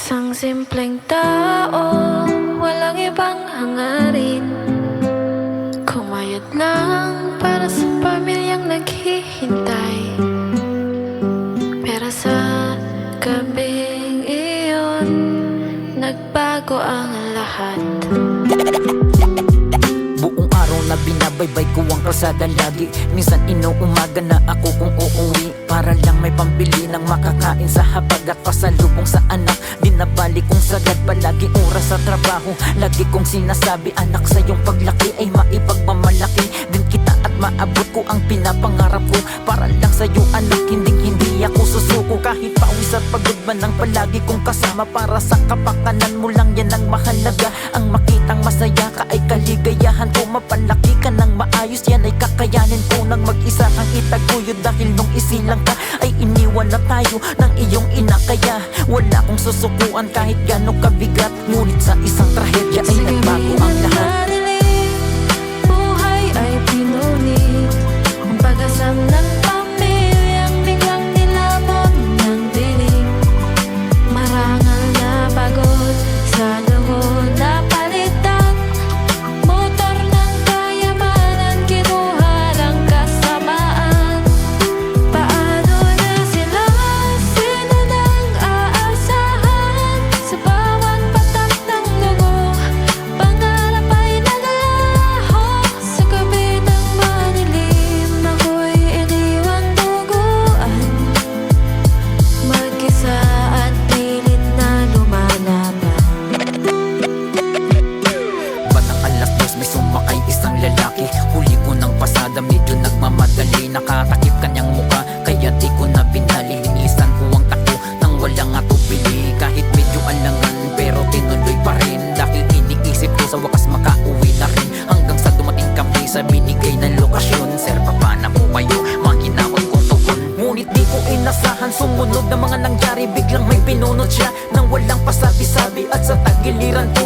Isang simpleng tao, walang ibang hangarin. Kumayod lang para sa pamilyang naghihintay. Pero sa gabing iyon, nagbago ang lahat. Buong araw na binabaybay ko ang kalsada lagi. Minsan inuumaga na ako kung uuwi, para lang may pambili ng makakain sa hapag at pasalubong sa anak. Di na bali kung sagad palagi oras sa trabaho. Lagi kong sinasabi, anak, sa iyong paglaki ay maipagmamalaki din kita at maabot ko ang pinapangarap ko. Para lang sa iyo, anak, hindi ako susuko. Kahit pawis at pagod man ang palagi kong kasama, para sa kapakanan mo lang yan ang mahalaga. Ang makitang masaya ka ay kaligayahan ko. Mapalaki ka ng maayos, yan ay kakayanin ko. Nang mag-isa kang itaguyod dahil nung isilang ka ay iniwan na tayo ng iyong ina. Kaya wala akong susukuan kahit gano'ng kabigat. Ngunit sa isang trahedya ay nagbago ang lahat. Buhay ay pinunit, ang pag-asam ng pamilyang biglang nilamon ng dilim. Marangal na pagod sa loob na palitan, motor ng kayamanan kinuha ng kasamaan. Paano na sila? Sino nang aasahan? Sa bawat patak ng dugo, pangarap ay naglaho. Sa gabi ng madilim, ako'y iniwang duguan, mag-isa at pilit na lumalaban. Bandang alas 2 may sumakay isang lalaki. Huli ko ng pasada, medyo nagmamadali. Nakatakip kanyang muka, kaya di ko na binali. Linilisan ko ang takbo nang wala nga tubili. Kahit medyo alangan, pero tinuloy pa rin. Dahil iniisip ko sa wakas makauwi na rin. Hanggang sa dumating kami sa binigay na lokasyon. Sir, papana po kayo, maginawag kong tugon. Ngunit di ko inasahan, sumunod na mga nangyari. Biglang may pinunod siya nang walang pasabi-sabi. At sa tagiliran ko